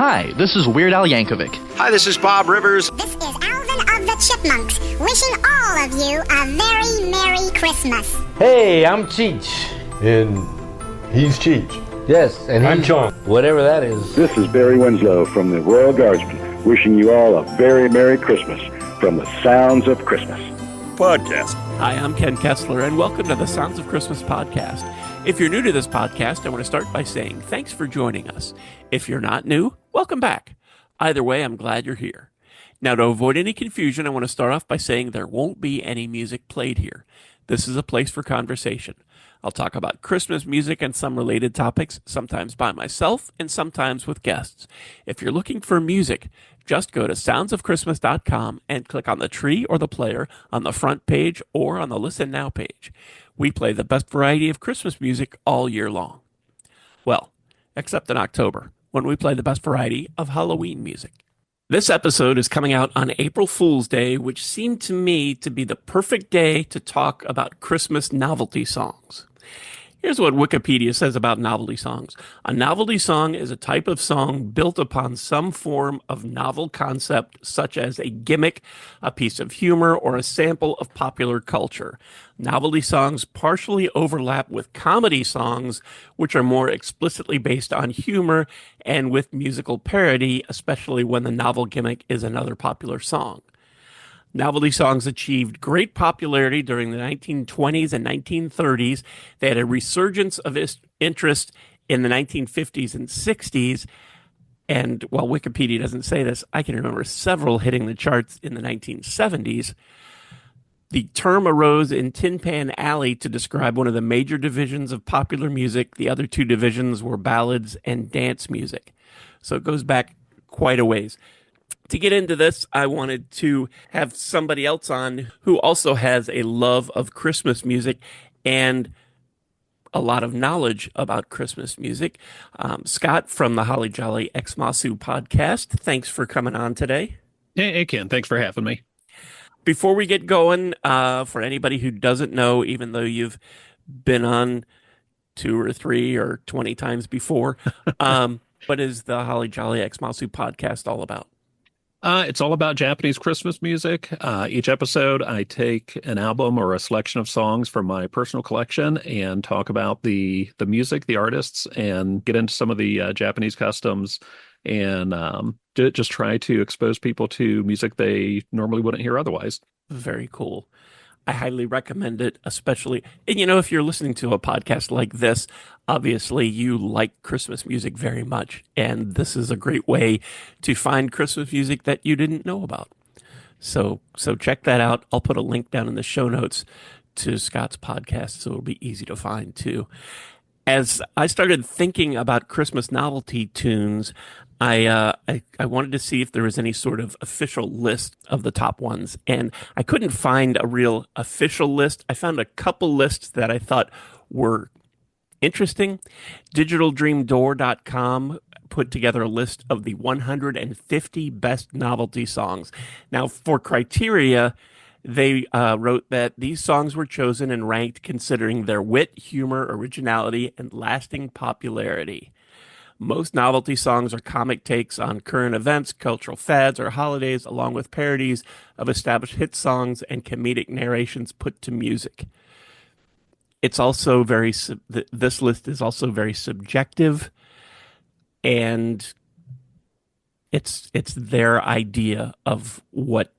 Hi, this is Weird Al Yankovic. Hi, this is Bob Rivers. This is Alvin of the Chipmunks, wishing all of you a very Merry Christmas. Hey, I'm Cheech. And he's Cheech. Yes, and I'm John. Whatever that is. This is Barry Winslow from the Royal Guardsmen, wishing you all a very Merry Christmas from the Sounds of Christmas Podcast. Hi, I'm Ken Kessler, and welcome to the Sounds of Christmas podcast. If you're new to this podcast, I want to start by saying thanks for joining us. If you're not new, welcome back. Either way, I'm glad you're here. Now, to avoid any confusion, I want to start off by saying there won't be any music played here. This is a place for conversation. I'll talk about Christmas music and some related topics, sometimes by myself and sometimes with guests. If you're looking for music, just go to soundsofchristmas.com and click on the tree or the player on the front page or on the Listen Now page. We play the best variety of Christmas music all year long. Well, except in October, when we play the best variety of Halloween music. This episode is coming out on April Fool's Day, which seemed to me to be the perfect day to talk about Christmas novelty songs. Here's what Wikipedia says about novelty songs. A novelty song is a type of song built upon some form of novel concept, such as a gimmick, a piece of humor, or a sample of popular culture. Novelty songs partially overlap with comedy songs, which are more explicitly based on humor and with musical parody, especially when the novel gimmick is another popular song. Novelty songs achieved great popularity during the 1920s and 1930s. They had a resurgence of interest in the 1950s and 60s. And while Wikipedia doesn't say this, I can remember several hitting the charts in the 1970s. The term arose in Tin Pan Alley to describe one of the major divisions of popular music. The other two divisions were ballads and dance music. So it goes back quite a ways. To get into this, I wanted to have somebody else on who also has a love of Christmas music and a lot of knowledge about Christmas music. Scott from the Holly Jolly Xmasu podcast. Thanks for coming on today. Hey, Ken. Thanks for having me. Before we get going, for anybody who doesn't know, even though you've been on 2 or 3 or 20 times before, what is the Holly Jolly Xmasu podcast all about? It's all about Japanese Christmas music. Each episode, I take an album or a selection of songs from my personal collection and talk about the music, the artists, and get into some of the Japanese customs and just try to expose people to music they normally wouldn't hear otherwise. Very cool. I highly recommend it, especially, and if you're listening to a podcast like this, obviously you like Christmas music very much, and this is a great way to find Christmas music that you didn't know about. So check that out. I'll put a link down in the show notes to Scott's podcast, so it'll be easy to find too. As I started thinking about Christmas novelty tunes, I wanted to see if there was any sort of official list of the top ones, and I couldn't find a real official list. I found a couple lists that I thought were interesting. DigitalDreamDoor.com put together a list of the 150 best novelty songs. Now, for criteria, they wrote that these songs were chosen and ranked considering their wit, humor, originality, and lasting popularity. Most novelty songs are comic takes on current events, cultural fads, or holidays, along with parodies of established hit songs and comedic narrations put to music. It's also this list is also very subjective, and it's their idea of what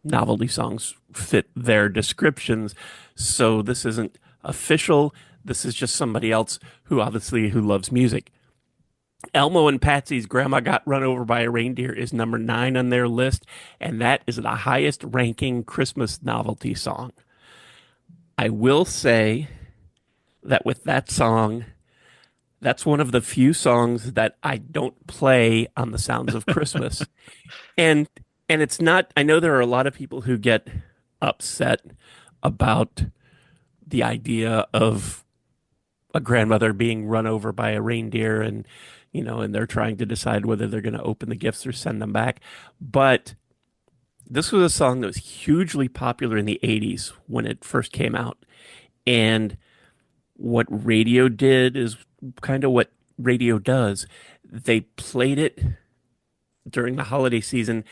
novelty songs fit their descriptions. So this isn't official. This is just somebody else who loves music. Elmo and Patsy's Grandma Got Run Over by a Reindeer is number 9 on their list, and that is the highest ranking Christmas novelty song. I will say that with that song, that's one of the few songs that I don't play on the Sounds of Christmas. And it's not, I know there are a lot of people who get upset about the idea of a grandmother being run over by a reindeer and they're trying to decide whether they're going to open the gifts or send them back. But this was a song that was hugely popular in the 80s when it first came out. And what radio did is kind of what radio does. They played it during the holiday season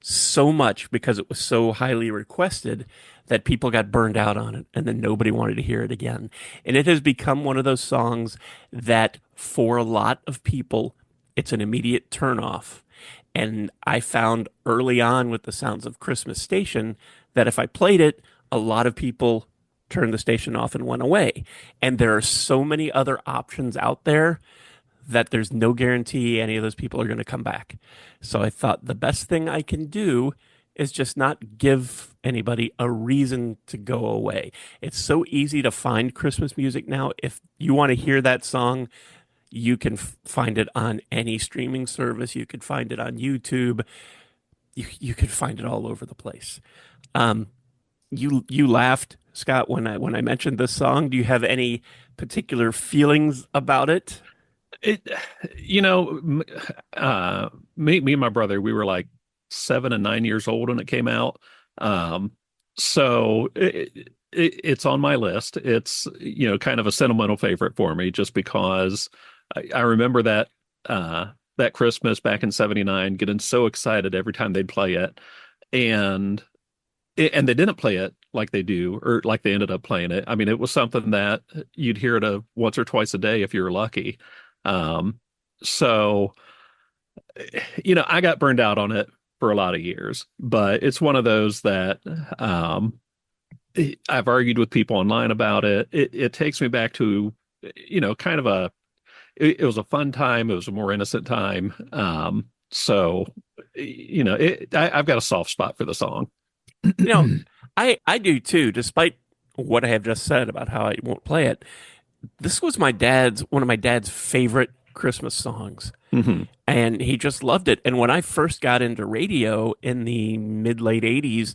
so much because it was so highly requested that people got burned out on it and then nobody wanted to hear it again. And it has become one of those songs that for a lot of people, it's an immediate turnoff. And I found early on with the Sounds of Christmas station that if I played it, a lot of people turned the station off and went away. And there are so many other options out there that there's no guarantee any of those people are going to come back. So I thought the best thing I can do is just not give anybody a reason to go away. It's so easy to find Christmas music now. If you want to hear that song, you can find it on any streaming service. You could find it on YouTube. You could find it all over the place. You laughed, Scott, when I mentioned this song. Do you have any particular feelings about it? Me and my brother, we were like 7 and 9 years old when it came out. So it's on my list. It's, kind of a sentimental favorite for me just because I remember that Christmas back in '79, getting so excited every time they'd play it. And they didn't play it like they do, or like they ended up playing it. I mean, it was something that you'd hear it once or twice a day if you were lucky. So, I got burned out on it for a lot of years, but it's one of those that, I've argued with people online about it. It takes me back to, kind of it was a fun time. It was a more innocent time. So, I've got a soft spot for the song. I do too, despite what I have just said about how I won't play it. This was one of my dad's favorite Christmas songs. Mm-hmm. And he just loved it. And when I first got into radio in the late 80s,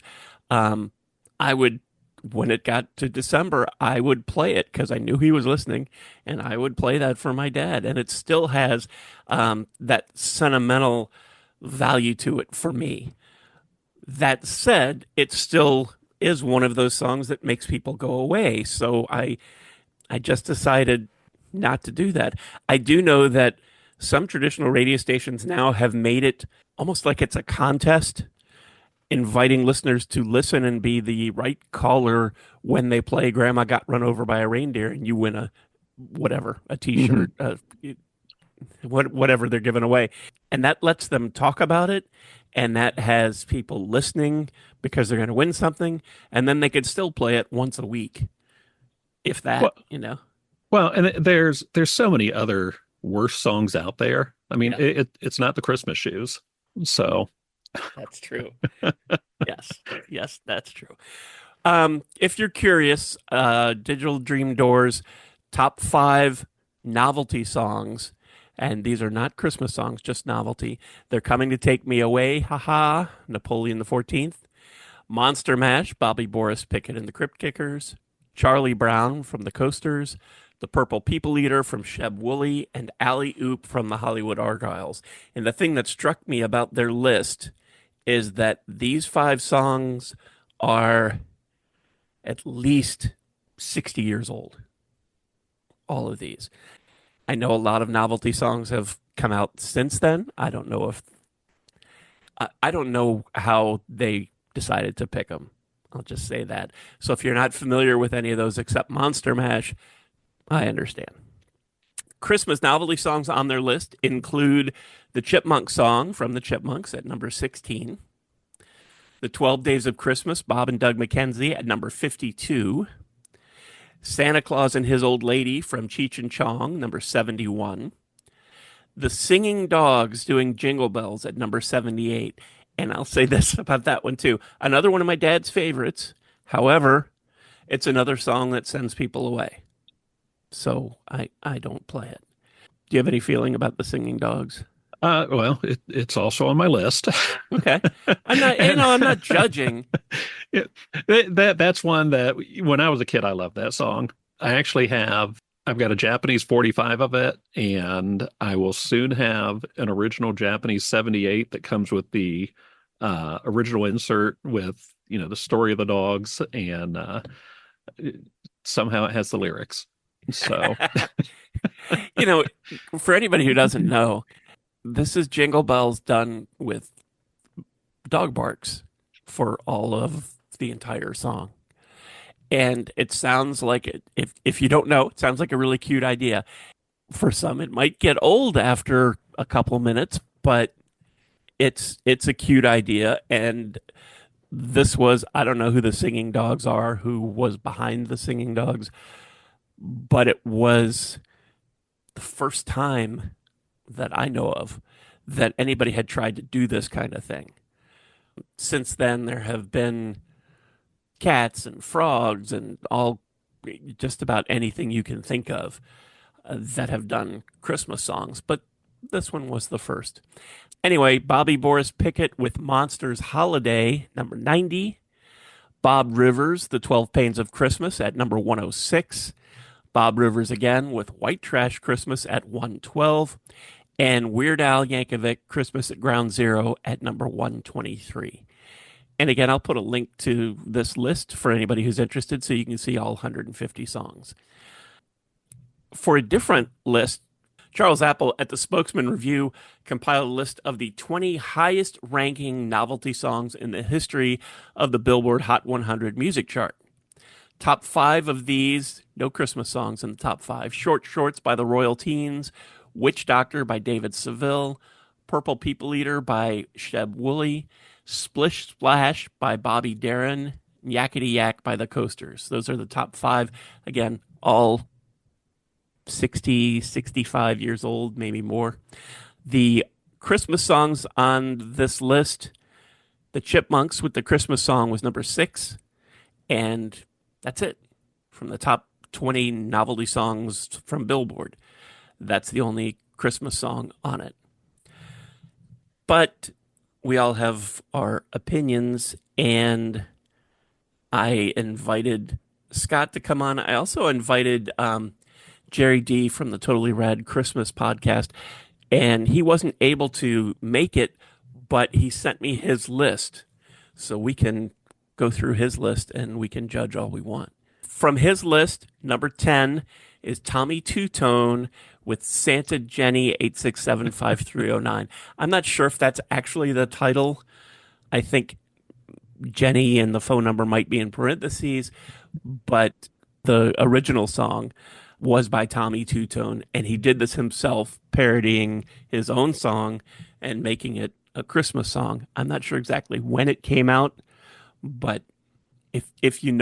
when it got to December, I would play it because I knew he was listening, and I would play that for my dad. And it still has that sentimental value to it for me. That said, it still is one of those songs that makes people go away. So I just decided not to do that. I do know that some traditional radio stations now have made it almost like it's a contest, inviting listeners to listen and be the right caller when they play Grandma Got Run Over by a Reindeer, and you win a t-shirt, whatever they're giving away. And that lets them talk about it, and that has people listening because they're going to win something, and then they could still play it once a week, if that, Well, and there's so many other worse songs out there. I mean, it's not the Christmas shoes. So that's true. Yes, that's true. If you're curious, Digital Dream Doors top 5 novelty songs, and these are not Christmas songs, just novelty. They're Coming to Take Me Away, haha, Napoleon the 14th, Monster Mash, Bobby Boris Pickett and the Crypt Kickers, Charlie Brown from the Coasters, The Purple People Eater from Sheb Woolley, and Alley Oop from the Hollywood Argyles. And the thing that struck me about their list is that these 5 songs are at least 60 years old. All of these. I know a lot of novelty songs have come out since then. I don't know how they decided to pick them. I'll just say that. So if you're not familiar with any of those except Monster Mash, I understand. Christmas novelty songs on their list include the Chipmunk song from the Chipmunks at number 16, The 12 Days of Christmas, Bob and Doug McKenzie at number 52, Santa Claus and His Old Lady from Cheech and Chong, number 71, The Singing Dogs doing Jingle Bells at number 78. And I'll say this about that one too. Another one of my dad's favorites. However, it's another song that sends people away. So I don't play it. Do you have any feeling about the Singing Dogs? Well, it's also on my list. Okay. I'm not judging. That's one that when I was a kid, I loved that song. I've got a Japanese 45 of it, and I will soon have an original Japanese 78 that comes with the original insert with, the story of the dogs, and somehow it has the lyrics. So, For anybody who doesn't know, This is Jingle Bells done with dog barks for all of the entire song. And it sounds like if you don't know, it sounds like a really cute idea. For some, it might get old after a couple minutes, but it's a cute idea. And this was, I don't know who the singing dogs are, who was behind the singing dogs, but it was the first time that I know of that anybody had tried to do this kind of thing. Since then, there have been cats and frogs and all just about anything you can think of that have done Christmas songs, but this one was the first. Anyway, Bobby Boris Pickett with Monsters Holiday, number 90. Bob Rivers, The 12 Pains of Christmas at number 106. Bob Rivers again with White Trash Christmas at 112. And Weird Al Yankovic, Christmas at Ground Zero at number 123. And again, I'll put a link to this list for anybody who's interested so you can see all 150 songs. For a different list, Charles Apple at the Spokesman Review compiled a list of the 20 highest ranking novelty songs in the history of the Billboard Hot 100 music chart. Top 5 of these, no Christmas songs in the top 5. Short Shorts by the Royal Teens, Witch Doctor by David Seville, Purple People Eater by Sheb Woolley, Splish Splash by Bobby Darin, Yakety Yak by the Coasters. Those are the top 5. Again, all 60, 65 years old, maybe more. The Christmas songs on this list, the Chipmunks with the Christmas song was number 6. And that's it from the top 20 novelty songs from Billboard. That's the only Christmas song on it. But we all have our opinions, and I invited Scott to come on. I also invited Gerry D from the Totally Rad Christmas podcast, and he wasn't able to make it, but he sent me his list. So we can go through his list and we can judge all we want. From his list, number 10 is Tommy Two-Tone with Santa Jenny 8675309. I'm not sure if that's actually the title. I think Jenny and the phone number might be in parentheses, but the original song was by Tommy Two-Tone, and he did this himself, parodying his own song and making it a Christmas song. I'm not sure exactly when it came out, but if you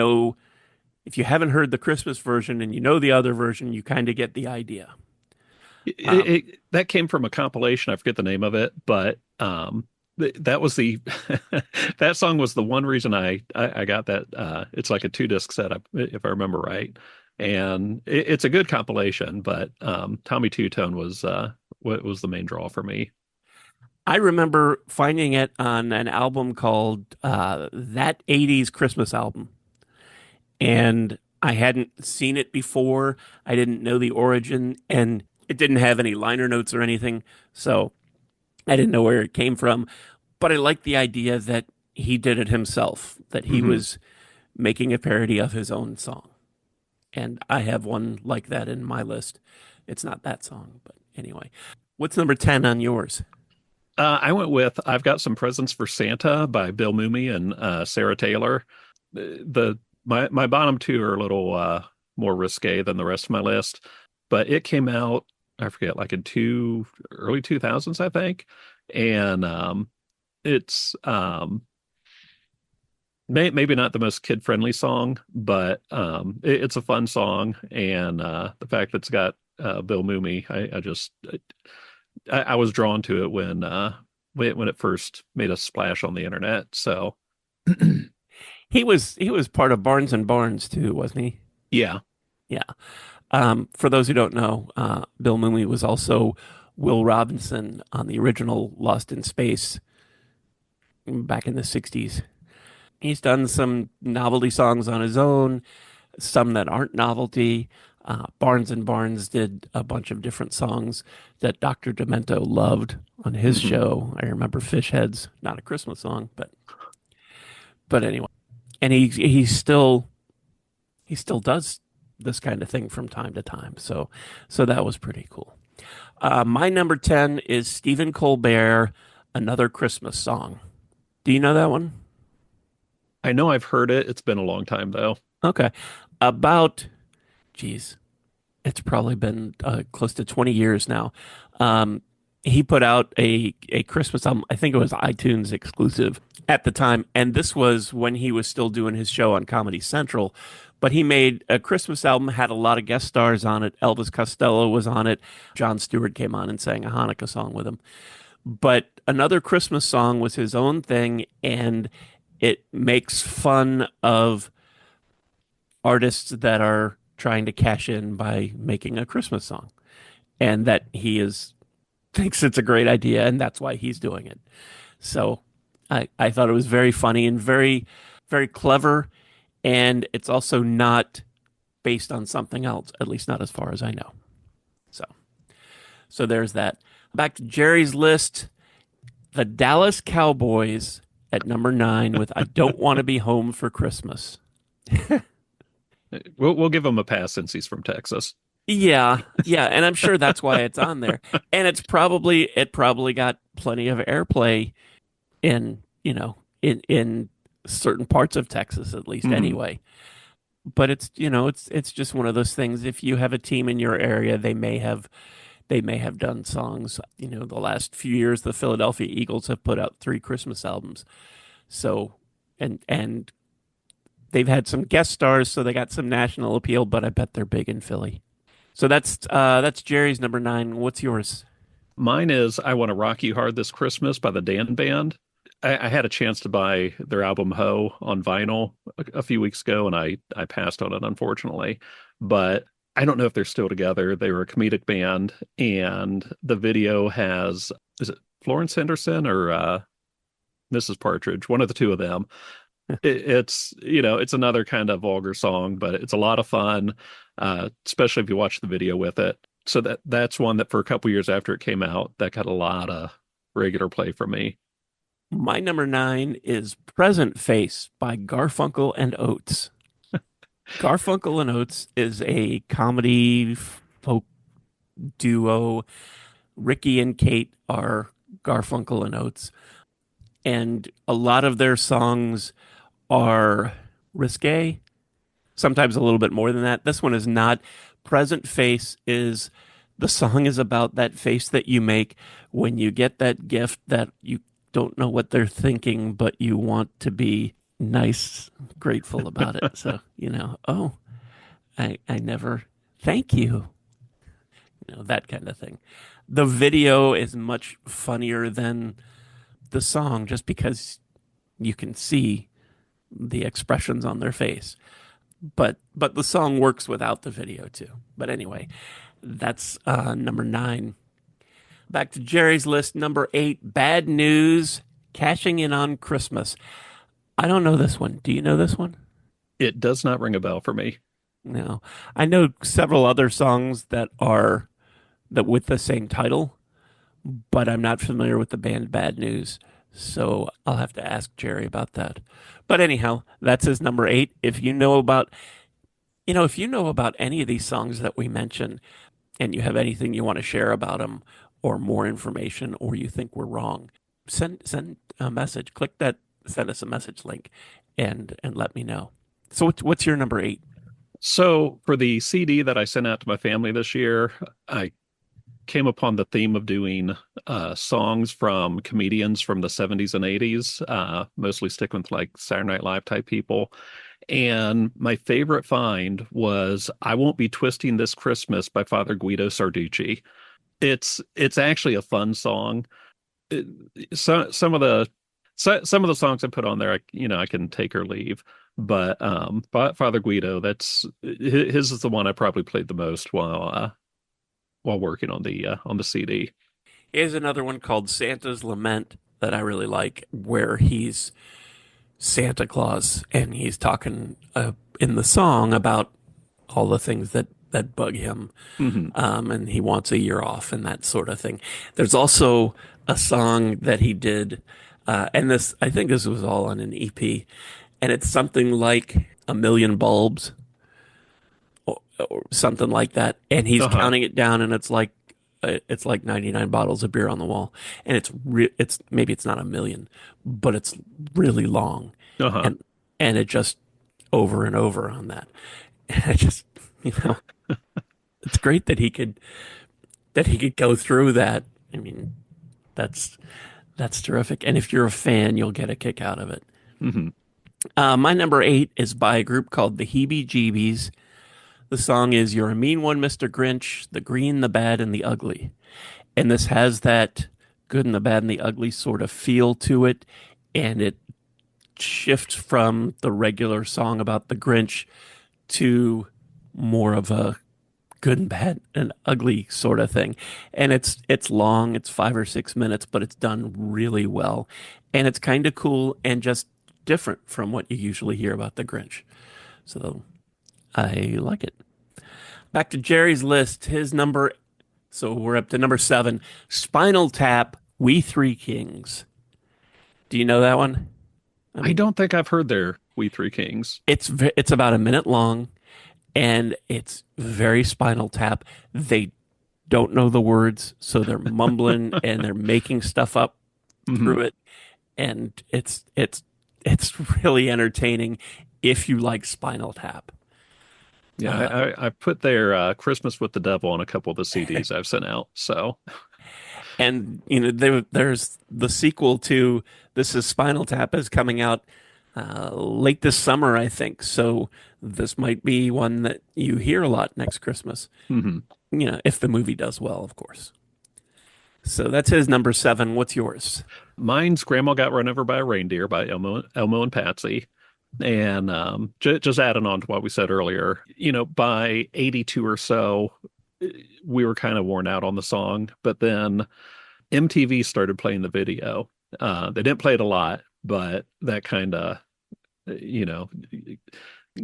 haven't heard the Christmas version and you know the other version, you kind of get the idea. That came from a compilation. I forget the name of it, but that was the that song was the one reason I got that. It's like a 2-disc set, if I remember right, and it's a good compilation. But Tommy Two-Tone was what was the main draw for me. I remember finding it on an album called That 80s Christmas Album. And I hadn't seen it before. I didn't know the origin, and it didn't have any liner notes or anything. So I didn't know where it came from. But I liked the idea that he did it himself, that he was making a parody of his own song. And I have one like that in my list. It's not that song, but anyway. What's number 10 on yours? I went with I've Got Some Presents for Santa by Bill Mumy and Sarah Taylor. My bottom 2 are a little more risque than the rest of my list, but it came out, I forget, like in early 2000s, I think. And it's maybe not the most kid-friendly song, but it's a fun song. And the fact that it's got Bill Mumy, I was drawn to it when it first made a splash on the internet. So He was part of Barnes and Barnes too, wasn't he? yeah. For those who don't know, Bill Mumy was also Will Robinson on the original Lost in Space back in the 60s. He's done some novelty songs on his own, some that aren't novelty. Barnes and Barnes did a bunch of different songs that Dr. Demento loved on his show. I remember Fish Heads, not a Christmas song, but anyway. And he still does this kind of thing from time to time. So that was pretty cool. My number 10 is Stephen Colbert, Another Christmas Song. Do you know that one? I know I've heard it. It's been a long time though. Okay. About, geez, it's probably been close to 20 years now. He put out a Christmas album. I think it was iTunes exclusive at the time. And this was when he was still doing his show on Comedy Central. But he made a Christmas album, had a lot of guest stars on it. Elvis Costello was on it. Jon Stewart came on and sang a Hanukkah song with him. But Another Christmas Song was his own thing, and it makes fun of artists that are trying to cash in by making a Christmas song, and that thinks it's a great idea, and that's why he's doing it. So I thought it was very funny and very, very clever, and it's also not based on something else, at least not as far as I know. So there's that. Back to Jerry's list, the Dallas Cowboys at number 9 with I Don't Want to Be Home for Christmas. We'll give him a pass since he's from Texas. Yeah, and I'm sure that's why it's on there. And it probably got plenty of airplay in certain parts of Texas, at least anyway. But it's just one of those things. If you have a team in your area, they may have done songs. The last few years, the Philadelphia Eagles have put out 3 Christmas albums. So, and they've had some guest stars, so they got some national appeal, but I bet they're big in Philly. So that's Jerry's number 9. What's yours? Mine is I Want to Rock You Hard This Christmas by the Dan Band. I had a chance to buy their album Ho on vinyl a few weeks ago, and I passed on it, unfortunately. But I don't know if they're still together. They were a comedic band, and the video is it Florence Henderson or Mrs. Partridge? One of the two of them. It's another kind of vulgar song, but it's a lot of fun, especially if you watch the video with it. So that's one that for a couple years after it came out, that got a lot of regular play from me. My number 9 is Present Face by Garfunkel and Oates. Garfunkel and Oates is a comedy folk duo. Ricky and Kate are Garfunkel and Oates. And a lot of their songs are risque, sometimes a little bit more than that. This one is not. Present Face the song is about that face that you make when you get that gift that you don't know what they're thinking, but you want to be nice, grateful about it. So, I never thank you. That kind of thing. The video is much funnier than the song just because you can see the expressions on their face. But the song works without the video too. But anyway, that's number 9. Back to Jerry's list, number 8, Bad News, Cashing In on Christmas. I don't know this one. Do you know this one? It does not ring a bell for me. No. I know several other songs that with the same title, but I'm not familiar with the band Bad News. So I'll have to ask Jerry about that. But anyhow, that's his number 8. If you know about any of these songs that we mentioned and you have anything you want to share about them or more information or you think we're wrong, send a message. Click that, send us a message link and let me know. So what's your number 8? So for the CD that I sent out to my family this year, I came upon the theme of doing songs from comedians from the 70s and 80s, mostly sticking with like Saturday Night Live type people. And my favorite find was I Won't Be Twisting This Christmas by Father Guido Sarducci. It's actually a fun song. Some of the songs I put on there, I can take or leave. But Father Guido, his is the one I probably played the most while working on the CD. Here's another one called Santa's Lament that I really like, where he's Santa Claus and he's talking in the song about all the things that bug him, and he wants a year off and that sort of thing. There's also a song that he did, and I think this was all on an EP, and it's something like A Million Bulbs or something like that, and he's counting it down, and it's like it's like 99 bottles of beer on the wall, and it's maybe it's not a million, but it's really long, Uh-huh. and it just over and over on that. And I just, it's great that he could go through that. I mean, that's terrific. And if you're a fan, you'll get a kick out of it. Mm-hmm. My number 8 is by a group called the Heebie-Jeebies. The song is "You're a Mean One, Mr. Grinch, the Green, the Bad, and the Ugly." And this has that good and the bad and the ugly sort of feel to it. And it shifts from the regular song about the Grinch to more of a good and bad and ugly sort of thing. And it's long, it's 5 or 6 minutes, but it's done really well. And it's kind of cool and just different from what you usually hear about the Grinch. So I like it. Back to Jerry's list. So we're up to number 7, Spinal Tap, We Three Kings. Do you know that one? I don't think I've heard their We Three Kings. It's about a minute long, and it's very Spinal Tap. They don't know the words, so they're mumbling and they're making stuff up through it, and it's really entertaining if you like Spinal Tap. Yeah, I put their Christmas with the Devil on a couple of the CDs I've sent out. So, and there's the sequel to This Is Spinal Tap is coming out late this summer, I think. So this might be one that you hear a lot next Christmas. If the movie does well, of course. So that's his number 7. What's yours? mine's Grandma Got Run Over by a Reindeer by Elmo and Patsy. And just adding on to what we said earlier, by 82 or so, we were kind of worn out on the song. But then MTV started playing the video. They didn't play it a lot, but that kind of,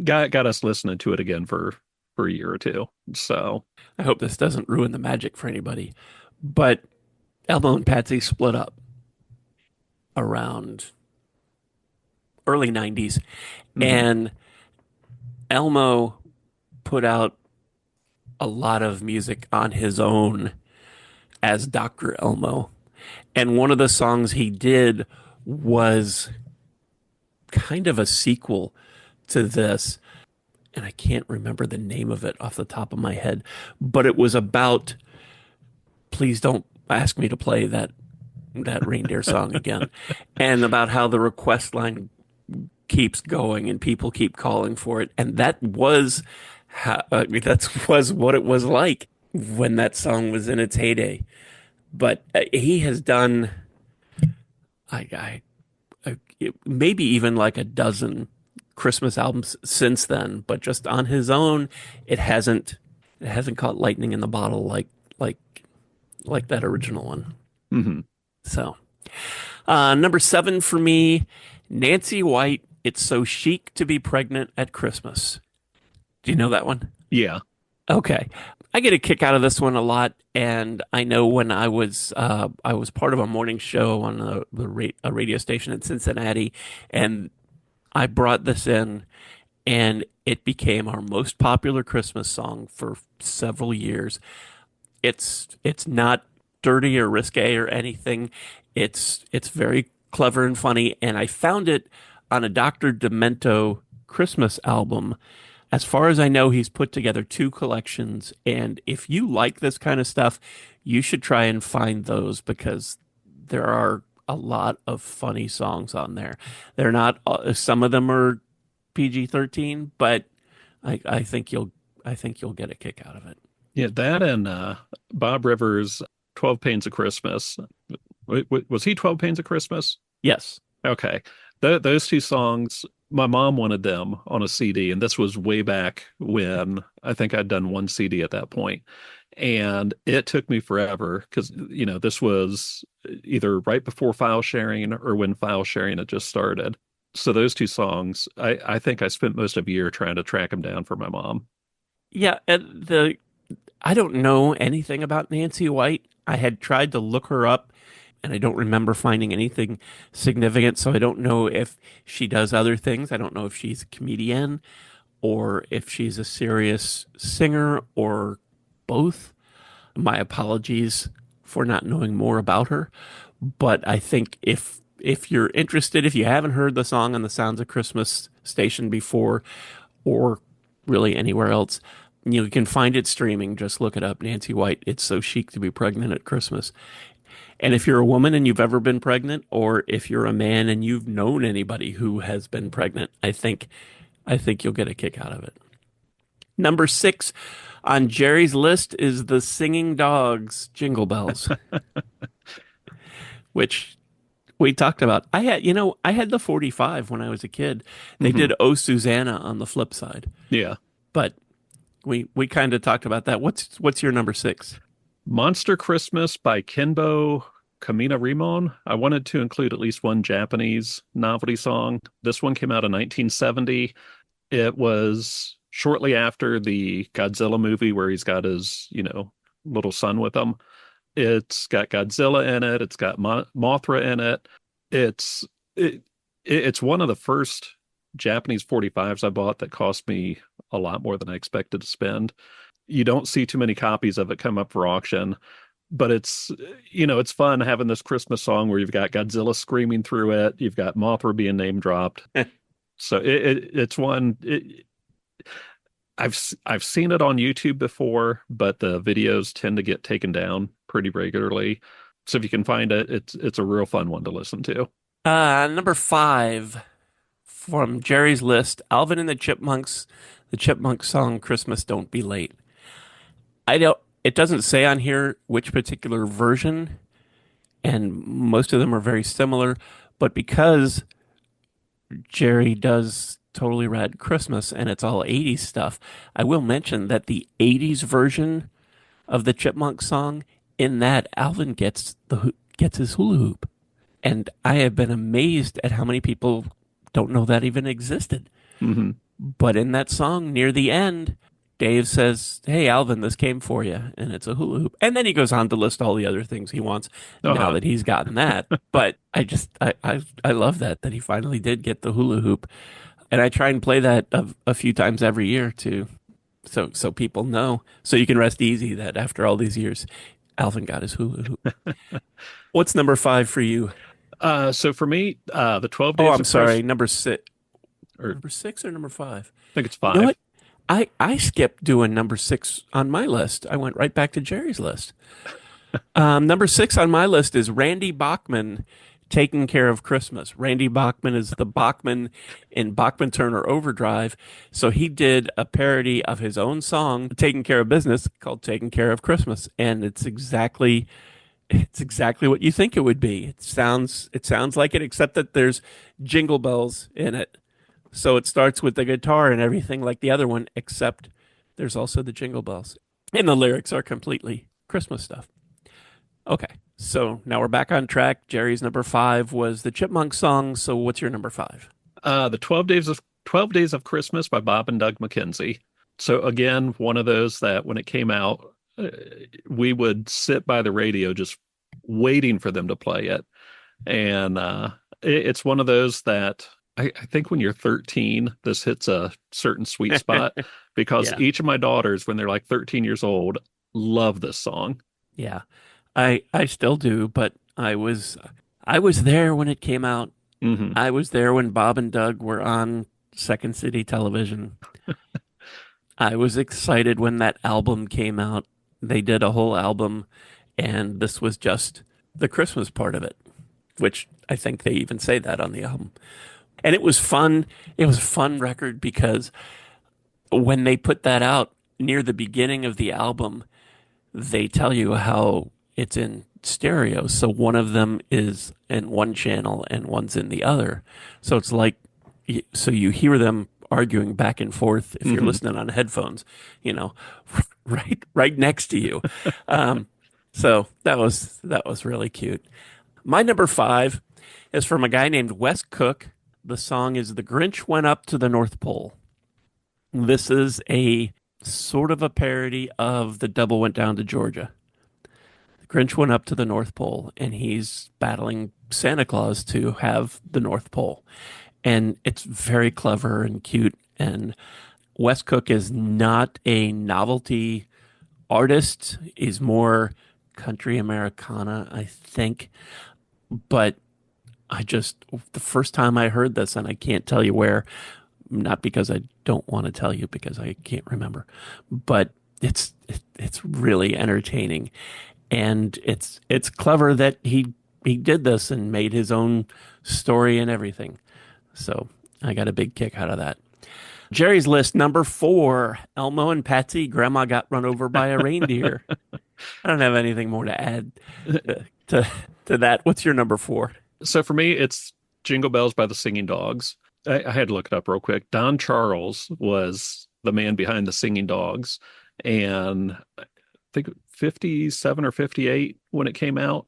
got us listening to it again for a year or two. So I hope this doesn't ruin the magic for anybody. But Elmo and Patsy split up around early 90s. And Elmo put out a lot of music on his own as Dr. Elmo. And one of the songs he did was kind of a sequel to this. And I can't remember the name of it off the top of my head, but it was about, please don't ask me to play that reindeer song again, and about how the request line keeps going and people keep calling for it. And that was what it was like when that song was in its heyday. But he has done, maybe even like a dozen Christmas albums since then, but just on his own, it hasn't caught lightning in the bottle like that original one. So, number 7 for me, Nancy White, It's So Chic to Be Pregnant at Christmas. Do you know that one? yeah. Okay. I get a kick out of this one a lot, and I know when I was part of a morning show on a radio station in Cincinnati, and I brought this in, and it became our most popular Christmas song for several years. It's not dirty or risque or anything. It's very clever and funny, and I found it on a Dr. Demento Christmas album. As far as I know, he's put together 2 collections, and if you like this kind of stuff, you should try and find those, because there are a lot of funny songs on there. They're not, some of them are PG-13, but I think you'll get a kick out of it. Yeah, that and Bob Rivers' 12 Pains of Christmas. Was he 12 Pains of Christmas? Yes. Okay. Those 2 songs, my mom wanted them on a CD, and this was way back when I think I'd done 1 CD at that point. And it took me forever because, this was either right before file sharing or when file sharing had just started. So those 2 songs, I think I spent most of a year trying to track them down for my mom. Yeah, I don't know anything about Nancy White. I had tried to look her up, and I don't remember finding anything significant. So I don't know if she does other things. I don't know if she's a comedian or if she's a serious singer or both. My apologies for not knowing more about her. But I think if you're interested, if you haven't heard the song on the Sounds of Christmas station before, or really anywhere else, you can find it streaming. Just look it up, Nancy White. It's so chic to be pregnant at Christmas. And if you're a woman and you've ever been pregnant, or if you're a man and you've known anybody who has been pregnant, I think you'll get a kick out of it. Number 6 on Jerry's list is the Singing Dogs Jingle Bells, which we talked about. I had the 45 when I was a kid. They did Oh Susanna on the flip side. Yeah. But we kind of talked about that. What's your number 6? Monster Christmas by Kenbo Kamina Rimon. I wanted to include at least one Japanese novelty song. This one came out in 1970. It was shortly after the Godzilla movie where he's got his, little son with him. It's got Godzilla in it. It's got Mothra in it. It's one of the first Japanese 45s I bought that cost me a lot more than I expected to spend. You don't see too many copies of it come up for auction, but it's fun having this Christmas song where you've got Godzilla screaming through it. You've got Mothra being name dropped. So it's one. I've seen it on YouTube before, but the videos tend to get taken down pretty regularly. So if you can find it, it's a real fun one to listen to. Number 5 from Jerry's list, Alvin and the Chipmunks song "Christmas Don't Be Late." It doesn't say on here which particular version, and most of them are very similar, but because Jerry does Totally Rad Christmas and it's all 80s stuff, I will mention that the 80s version of the Chipmunk song, in that Alvin gets his hula hoop. And I have been amazed at how many people don't know that even existed. Mm-hmm. But in that song, near the end, Dave says, "Hey, Alvin, this came for you," and it's a hula hoop. And then he goes on to list all the other things he wants now that he's gotten that. But I love that he finally did get the hula hoop. And I try and play that a few times every year too, so people know, so you can rest easy that after all these years, Alvin got his hula hoop. What's number 5 for you? So for me, the 12 Days. Oh, I'm sorry, number 6. Number 6 or number 5? I think it's 5. You know what? I skipped doing number 6 on my list. I went right back to Jerry's list. Number 6 on my list is Randy Bachman, "Taking Care of Christmas." Randy Bachman is the Bachman in Bachman Turner Overdrive. So he did a parody of his own song, "Taking Care of Business," called "Taking Care of Christmas." And it's exactly what you think it would be. It sounds like it, except that there's jingle bells in it. So it starts with the guitar and everything like the other one, except there's also the jingle bells. And the lyrics are completely Christmas stuff. Okay, so now we're back on track. Jerry's number 5 was the Chipmunk song. So what's your number 5? The 12 Days of Christmas by Bob and Doug McKenzie. So again, one of those that when it came out, we would sit by the radio just waiting for them to play it. And it's one of those that I think when you're 13, this hits a certain sweet spot because each of my daughters, when they're like 13 years old, love this song. Yeah, I still do, but I was there when it came out. Mm-hmm. I was there when Bob and Doug were on Second City Television. I was excited when that album came out. They did a whole album, and this was just the Christmas part of it, which I think they even say that on the album. And it was fun. It was a fun record because when they put that out near the beginning of the album, they tell you how it's in stereo. So one of them is in one channel and one's in the other. So it's like, so you hear them arguing back and forth if you're listening on headphones, right next to you. So that was really cute. My number 5 is from a guy named Wes Cook. The song is "The Grinch Went Up to the North Pole." This is a sort of a parody of "The Devil Went Down to Georgia." The Grinch went up to the North Pole, and he's battling Santa Claus to have the North Pole. And it's very clever and cute. And Wes Cook is not a novelty artist is more country Americana, I think. But the first time I heard this, and I can't tell you where, not because I don't want to tell you because I can't remember, but it's really entertaining. And it's clever that he did this and made his own story and everything. So I got a big kick out of that. Gerry's list, number 4, Elmo and Patsy, Grandma Got Run Over by a Reindeer. I don't have anything more to add to that. What's your number 4? So for me, it's Jingle Bells by the Singing Dogs. I had to look it up real quick. Don Charles was the man behind the Singing Dogs, and I think 57 or 58 when it came out.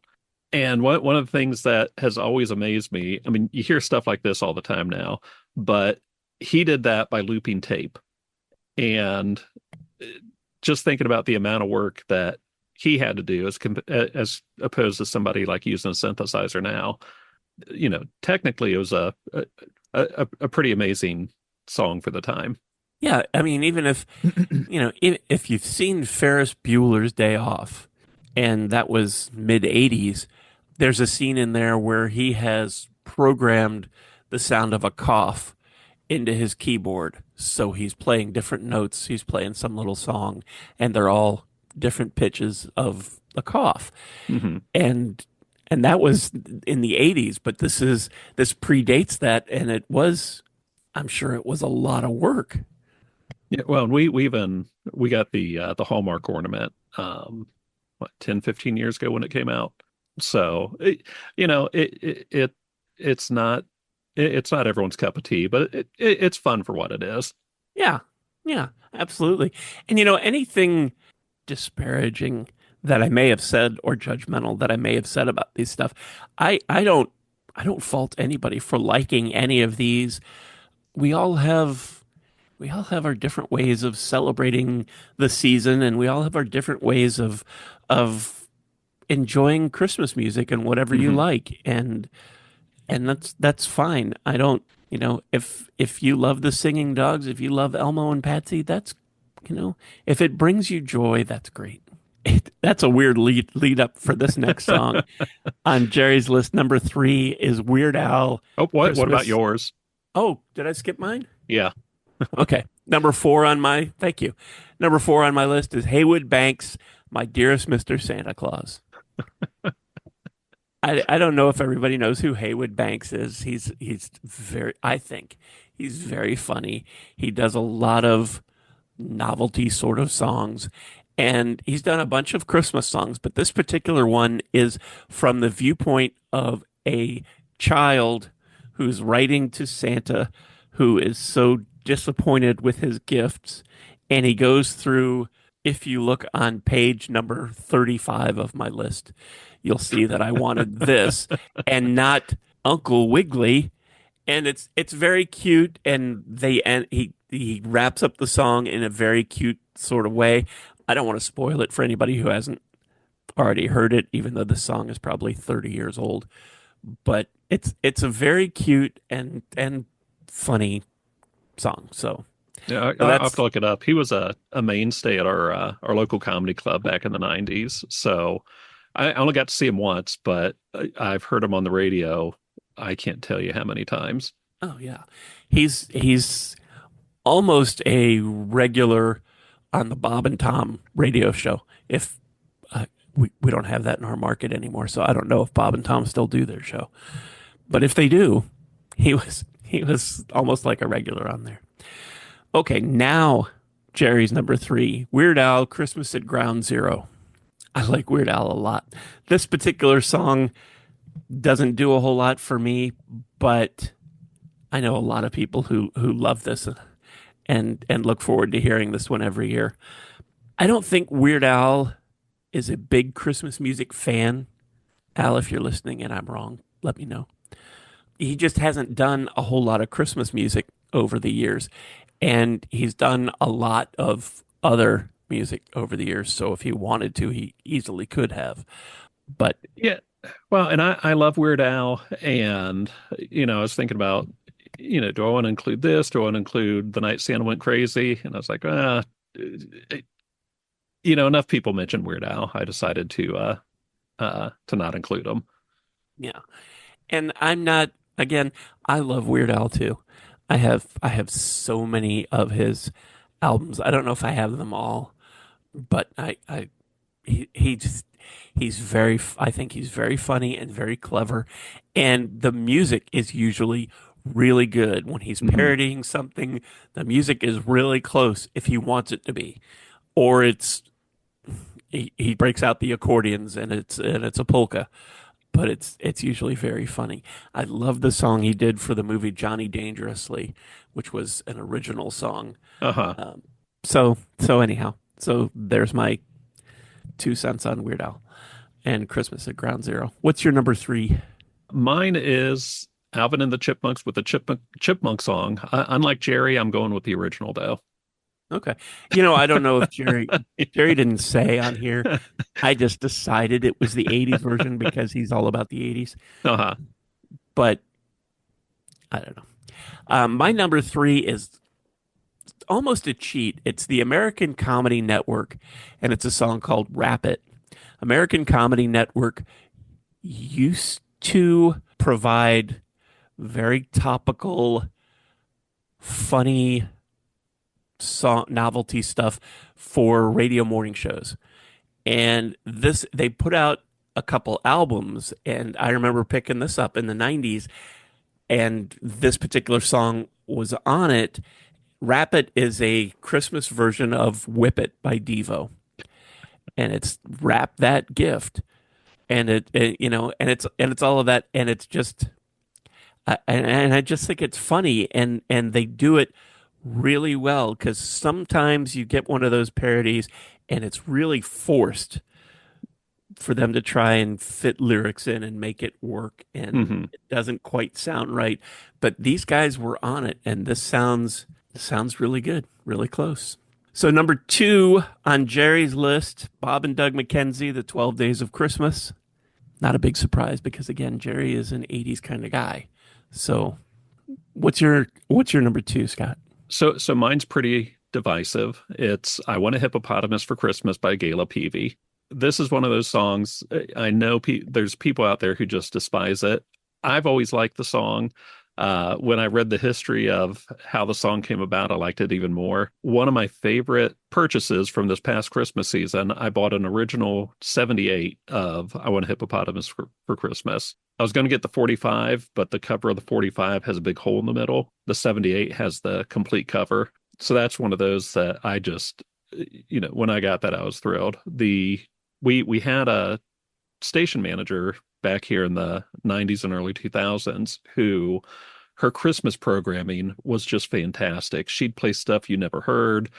And one of the things that has always amazed me, I mean, you hear stuff like this all the time now, but he did that by looping tape. And just thinking about the amount of work that he had to do as opposed to somebody like using a synthesizer now, technically it was a pretty amazing song for the time. Yeah, I mean, even if, if you've seen Ferris Bueller's Day Off, and that was mid-'80s, there's a scene in there where he has programmed the sound of a cough into his keyboard. So he's playing different notes, he's playing some little song, and they're all different pitches of a cough. Mm-hmm. And that was in the 80s, but this predates that, and I'm sure it was a lot of work. Yeah, well, we got the Hallmark ornament 10, 15 years ago when it came out. So it's not everyone's cup of tea, but it's fun for what it is. Yeah, absolutely. And anything disparaging that I may have said or judgmental that I may have said about these stuff, I don't fault anybody for liking any of these. We all have our different ways of celebrating the season, and we all have our different ways of enjoying Christmas music and whatever you like, and that's fine. I don't, if you love the Singing Dogs, if you love Elmo and Patsy, that's, if it brings you joy, that's great. That's a weird lead up for this next song. On Gerry's list, number 3 is Weird Al. Oh, what about yours? Oh, did I skip mine? Yeah. Okay. Number 4 on my list is Haywood Banks, My Dearest Mr. Santa Claus. I don't know if everybody knows who Haywood Banks is. I think he's very funny. He does a lot of novelty sort of songs, and he's done a bunch of Christmas songs, but this particular one is from the viewpoint of a child who's writing to Santa, who is so disappointed with his gifts, and he goes through, if you look on page number 35 of my list, you'll see that I wanted this and not Uncle Wiggly. And it's very cute, and he wraps up the song in a very cute sort of way. I don't want to spoil it for anybody who hasn't already heard it, even though the song is probably 30 years old. But it's a very cute and funny song. So yeah, I'll have to look it up. He was a mainstay at our local comedy club back in the 90s. So I only got to see him once, but I've heard him on the radio. I can't tell you how many times. Oh yeah, he's almost a regular on the Bob and Tom radio show. If we don't have that in our market anymore, so I don't know if Bob and Tom still do their show. But if they do, he was almost like a regular on there. Okay, now Gerry's number 3, Weird Al, Christmas at Ground Zero. I like Weird Al a lot. This particular song doesn't do a whole lot for me, but I know a lot of people who love this and look forward to hearing this one every year. I don't think Weird Al is a big Christmas music fan. Al, if you're listening and I'm wrong, let me know. He just hasn't done a whole lot of Christmas music over the years, and he's done a lot of other music over the years. So if he wanted to, he easily could have. But yeah, well, and I love Weird Al, and I was thinking about, do I want to include this? Do I want to include The Night Santa Went Crazy? And I was like, enough people mention Weird Al. I decided to not include him. Yeah. And I'm not, again, I love Weird Al too. I have so many of his albums. I don't know if I have them all, but he just I think he's very funny and very clever, and the music is usually really good when he's parodying something. The music is really close if he wants it to be, or he breaks out the accordions and it's a polka, but it's usually very funny. I love the song he did for the movie Johnny Dangerously, which was an original song. Uh-huh. So anyhow, so there's my 2 cents on Weird Al and Christmas at Ground Zero. What's your number 3? Mine is Alvin and the Chipmunks with the Chipmunk song. Unlike Jerry, I'm going with the original though. Okay. I don't know if Jerry didn't say on here. I just decided it was the 80s version because he's all about the 80s. Uh-huh. But I don't know. My number 3 is almost a cheat. It's the American Comedy Network, and it's a song called Rap It. American Comedy Network used to provide very topical, funny song novelty stuff for radio morning shows. And they put out a couple albums, and I remember picking this up in the 90s, and this particular song was on it. Rap It is a Christmas version of Whip It by Devo. And it's Wrap That Gift. And and it's all of that, and it's just and I just think it's funny, and they do it really well, because sometimes you get one of those parodies and it's really forced for them to try and fit lyrics in and make it work, and it doesn't quite sound right. But these guys were on it, and this sounds really good, really close. So number 2 on Jerry's list, Bob and Doug McKenzie, The 12 Days of Christmas. Not a big surprise, because again, Jerry is an 80s kind of guy. So what's your number 2, Scott? So mine's pretty divisive. It's I Want a Hippopotamus for Christmas by Gayla Peavy. This is one of those songs. I know there's people out there who just despise it. I've always liked the song. When I read the history of how the song came about, I liked it even more. One of my favorite purchases from this past Christmas season, I bought an original 78 of I Want a Hippopotamus for Christmas. I was going to get the 45, but the cover of the 45 has a big hole in the middle. The 78 has the complete cover. So that's one of those that I just, when I got that, I was thrilled. We had a station manager back here in the 90s and early 2000s who her Christmas programming was just fantastic. She'd play stuff you never heard,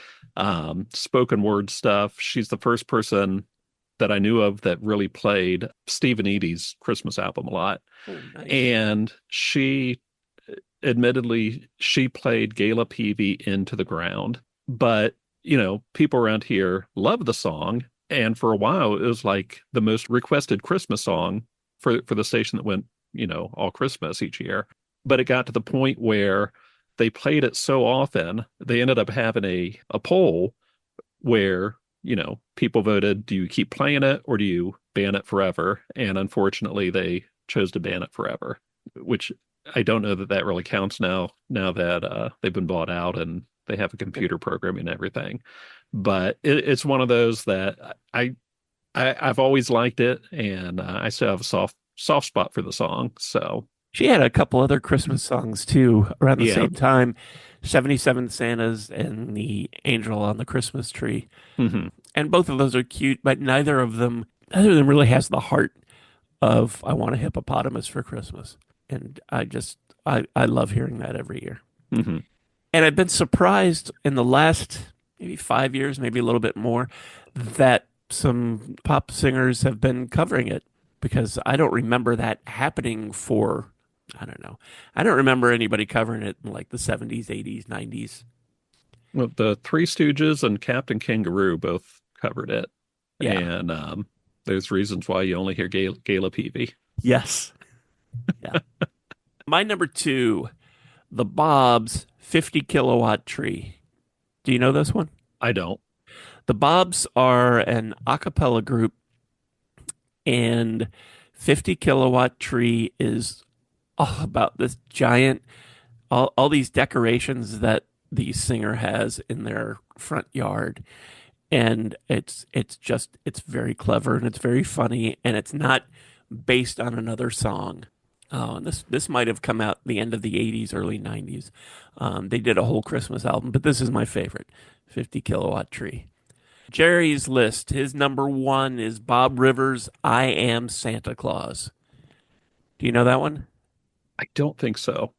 spoken word stuff. She's the first person that I knew of that really played Stephen Eady's Christmas album a lot. Oh, nice. And she admittedly played Gayla Peavy into the ground. But, people around here love the song. And for a while, it was like the most requested Christmas song for the station that went, all Christmas each year. But it got to the point where they played it so often, they ended up having a poll where, people voted, do you keep playing it or do you ban it forever? And unfortunately, they chose to ban it forever, which I don't know that really counts now that they've been bought out and they have a computer programming and everything. But it's one of those that I've always liked it, and I still have a soft spot for the song. So she had a couple other Christmas songs too around the same time, 77 Santas and the Angel on the Christmas Tree. And both of those are cute, but neither of them really has the heart of I Want a Hippopotamus for Christmas. And I love hearing that every year. And I've been surprised in the last maybe 5 years, maybe a little bit more, that some pop singers have been covering it, because I don't remember that happening for, I don't know. I don't remember anybody covering it in like the 70s, 80s, 90s. Well, the Three Stooges and Captain Kangaroo both covered it. Yeah. And there's reasons why you only hear Gayla Peavy. Yes. Yeah. My number 2, the Bob's 50 Kilowatt Tree. Do you know this one? I don't. The Bobs are an a cappella group, and 50 Kilowatt Tree is all about this giant, all these decorations that the singer has in their front yard. And it's very clever and it's very funny, and it's not based on another song. Oh, and this might have come out the end of the 80s, early 90s. They did a whole Christmas album, but this is my favorite, 50 Kilowatt Tree. Gerry's list, his number one is Bob Rivers' I Am Santa Claus. Do you know that one? I don't think so.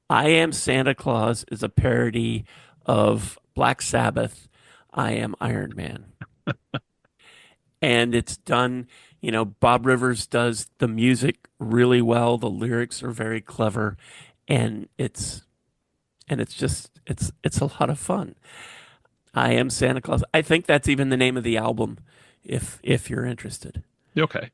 I Am Santa Claus is a parody of Black Sabbath, I Am Iron Man. And it's done, Bob Rivers does the music really well. The lyrics are very clever, and it's a lot of fun. I Am Santa Claus. I think that's even the name of the album, if you're interested. Okay.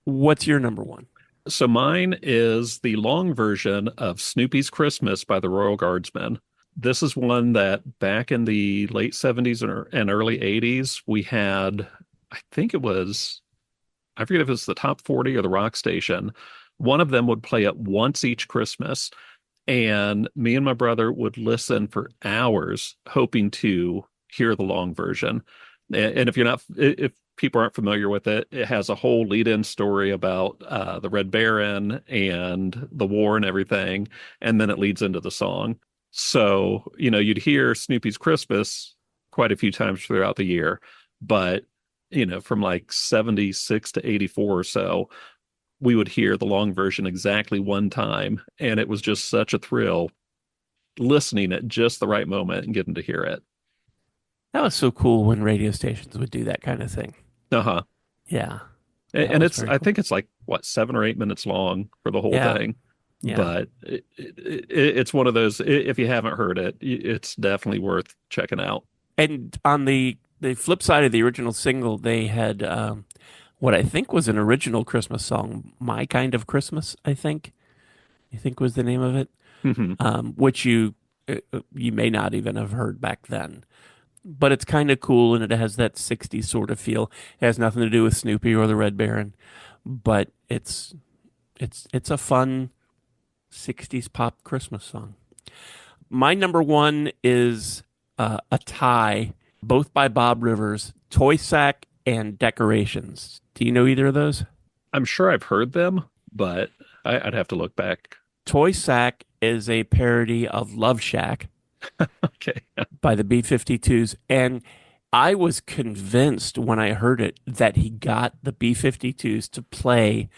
What's your number one? So mine is the long version of Snoopy's Christmas by the Royal Guardsmen. This is one that back in the late 70s and early 80s, we had, I think it was, I forget if it was the Top 40 or the Rock Station. One of them would play it once each Christmas. And me and my brother would listen for hours, hoping to hear the long version. And if people aren't familiar with it, it has a whole lead-in story about the Red Baron and the war and everything, and then it leads into the song. So, you'd hear Snoopy's Christmas quite a few times throughout the year, but, from like 76 to 84 or so, we would hear the long version exactly one time, and it was just such a thrill listening at just the right moment and getting to hear it. That was so cool when radio stations would do that kind of thing. Uh-huh. Yeah. And it's, cool. I think it's like, 7 or 8 minutes long for the whole thing. Yeah. But it's one of those, if you haven't heard it, it's definitely worth checking out. And on the flip side of the original single, they had what I think was an original Christmas song, My Kind of Christmas, I think was the name of it, which you may not even have heard back then. But it's kind of cool, and it has that 60s sort of feel. It has nothing to do with Snoopy or the Red Baron, but it's a fun 60s pop Christmas song. My number one is a tie, both by Bob Rivers, Toy Sack and Decorations. Do you know either of those? I'm sure I've heard them, but I'd have to look back. Toy Sack is a parody of Love Shack. Okay. By the B-52s. And I was convinced when I heard it that he got the B-52s to play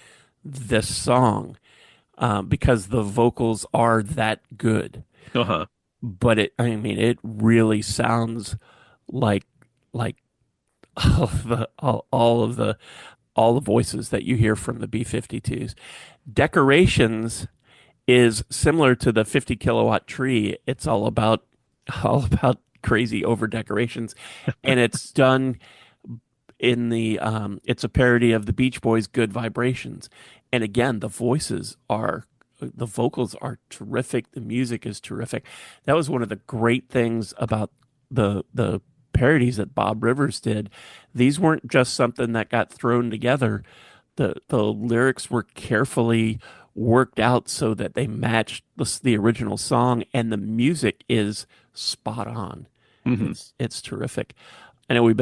this song because the vocals are that good. Uh-huh. But it really sounds like all the voices that you hear from the B-52s. Decorations is similar to the 50 Kilowatt Tree. It's all about crazy over decorations, and it's done in the it's a parody of the Beach Boys' Good Vibrations. And again, the vocals are terrific. The music is terrific. That was one of the great things about the parodies that Bob Rivers did. These weren't just something that got thrown together. The lyrics were carefully worked out so that they matched the original song, and the music is spot on. Mm-hmm. It's terrific. I know I've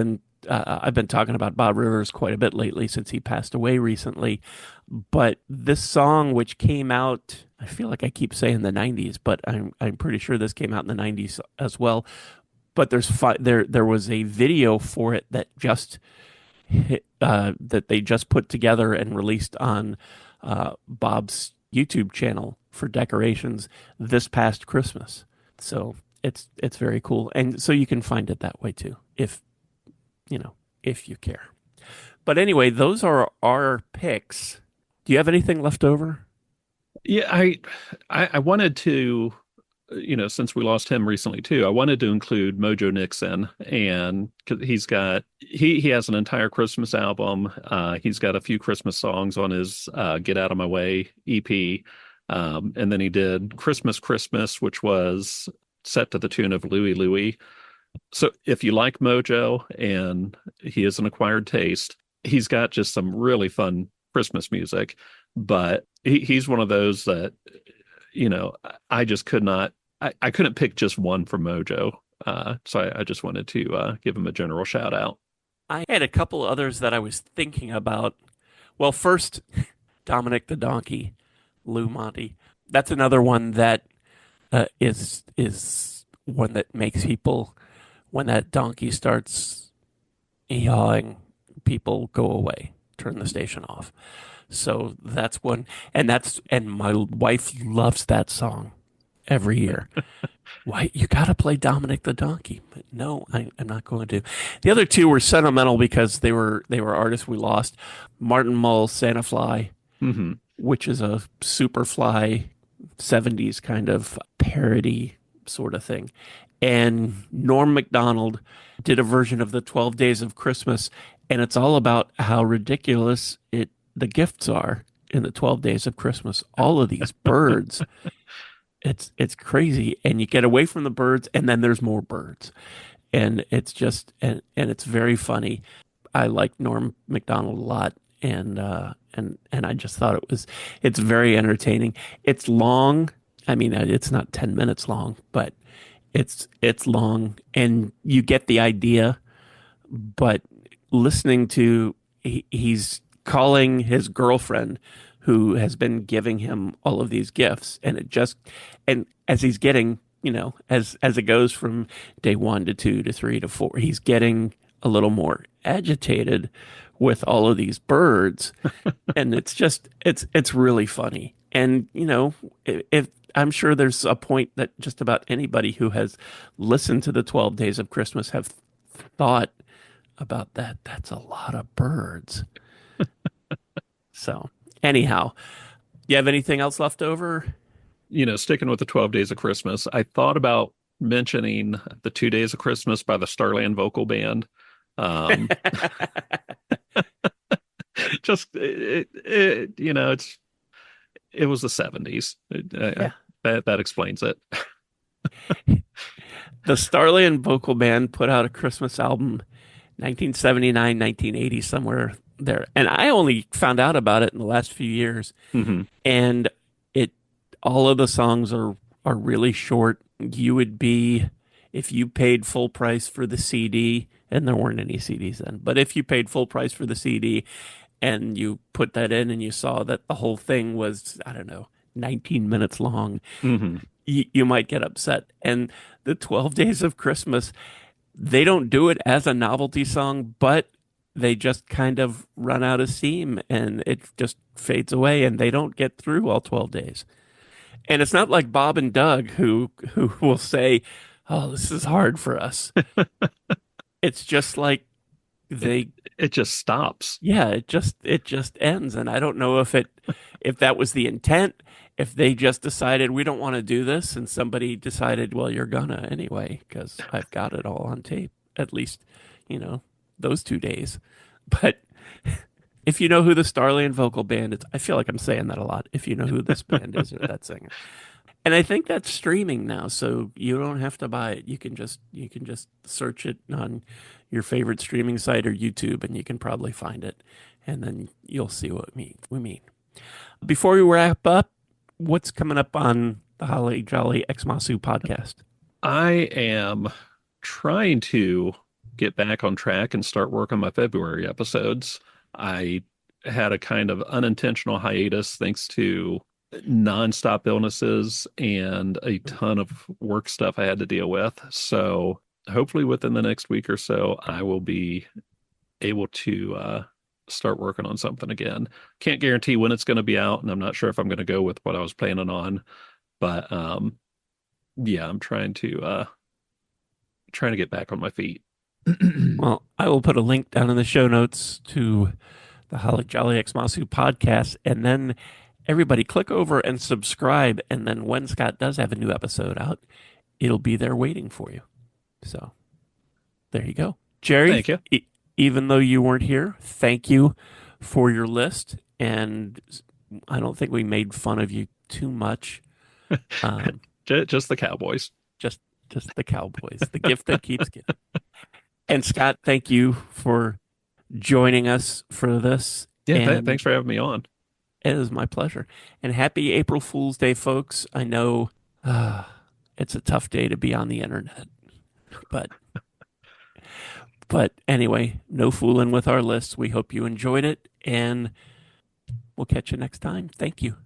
been talking about Bob Rivers quite a bit lately since he passed away recently, but this song, which came out, I feel like I keep saying the 90s, but I'm pretty sure this came out in the 90s as well. But there was a video for it that that they just put together and released on Bob's YouTube channel for Decorations this past Christmas. So it's very cool. And so you can find it that way too, if you care. But anyway, those are our picks. Do you have anything left over? Yeah, I wanted to, since we lost him recently too, I wanted to include Mojo Nixon, and he has an entire Christmas album. He's got a few Christmas songs on his Get Out of My Way EP. And then he did Christmas, which was set to the tune of Louie Louie. So if you like Mojo and he is an acquired taste, he's got just some really fun Christmas music. But he's one of those that, I just could not, I couldn't pick just one from Mojo. So I just wanted to give him a general shout out. I had a couple others that I was thinking about. Well, first, Dominic the Donkey, Lou Monte. That's another one that is one that makes people, when that donkey starts yawing, people go away, turn the station off. So that's one, and my wife loves that song every year. Why, you got to play Dominic the Donkey? But no, I'm not going to. The other two were sentimental because they were artists we lost. Martin Mull, Santa Fly, which is a Superfly 70s kind of parody sort of thing. And Norm Macdonald did a version of the 12 Days of Christmas, and it's all about how ridiculous the gifts are in the 12 Days of Christmas. All of these birds. It's crazy, and you get away from the birds, and then there's more birds, and it's just and it's very funny. I like Norm Macdonald a lot, and I just thought it's very entertaining. It's long. I mean, it's not 10 minutes long, but it's long, and you get the idea. But listening to he's calling his girlfriend, who has been giving him all of these gifts, and as he's getting, as it goes from day 1 to 2 to 3 to 4, he's getting a little more agitated with all of these birds, and it's really funny. And if I'm sure there's a point that just about anybody who has listened to the 12 Days of Christmas have thought about that. That's a lot of birds. So. Anyhow, you have anything else left over? Sticking with the 12 Days of Christmas, I thought about mentioning the 2 Days of Christmas by the Starland Vocal Band. Just, it was the 70s. That explains it. The Starland Vocal Band put out a Christmas album, 1979, 1980, somewhere there, and I only found out about it in the last few years. And all of the songs are really short. You would be, if you paid full price for the CD, and there weren't any CDs then, but if you paid full price for the CD and you put that in and you saw that the whole thing was, I don't know, 19 minutes long, you might get upset. And the 12 Days of Christmas, they don't do it as a novelty song, but they just kind of run out of steam and it just fades away, and they don't get through all 12 days. And it's not like Bob and Doug who will say, "Oh, this is hard for us." It's just like it just stops. Yeah, it just ends. And I don't know if that was the intent, if they just decided we don't want to do this, and somebody decided, well, you're gonna anyway because I've got it all on tape, at least those 2 days. But if you know who the Starland Vocal Band is, I feel like I'm saying that a lot. If you know who this band is or that singer, and I think that's streaming now, so you don't have to buy it. You can just search it on your favorite streaming site or YouTube, and you can probably find it, and then you'll see what we mean. Before we wrap up, what's coming up on the Holly Jolly Xmasu podcast? I am trying to get back on track and start work on my February episodes. I had a kind of unintentional hiatus thanks to nonstop illnesses and a ton of work stuff I had to deal with. So hopefully within the next week or so, I will be able to start working on something again. Can't guarantee when it's going to be out, and I'm not sure if I'm going to go with what I was planning on. But yeah, I'm trying to get back on my feet. Well, I will put a link down in the show notes to the Holly Jolly Xmasu podcast, and then everybody click over and subscribe, and then when Scott does have a new episode out, it'll be there waiting for you. So there you go. Gerry, thank you. Even though you weren't here, thank you for your list, and I don't think we made fun of you too much. Just the Cowboys. Just Just the Cowboys, the gift that keeps giving. And Scott, thank you for joining us for this. Yeah, thanks for having me on. It is my pleasure. And happy April Fool's Day, folks. I know it's a tough day to be on the internet, but anyway, no fooling with our lists. We hope you enjoyed it, and we'll catch you next time. Thank you.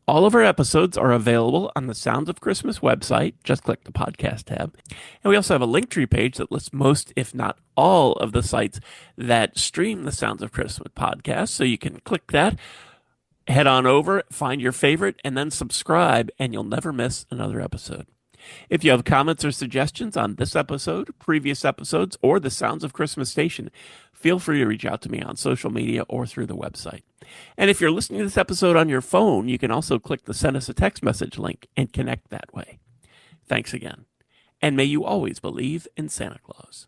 All of our episodes are available on the Sounds of Christmas website. Just click the podcast tab. And we also have a Linktree page that lists most, if not all, of the sites that stream the Sounds of Christmas podcast. So you can click that, head on over, find your favorite, and then subscribe, and you'll never miss another episode. If you have comments or suggestions on this episode, previous episodes, or the Sounds of Christmas station, feel free to reach out to me on social media or through the website. And if you're listening to this episode on your phone, you can also click the Send Us a Text Message link and connect that way. Thanks again. And may you always believe in Santa Claus.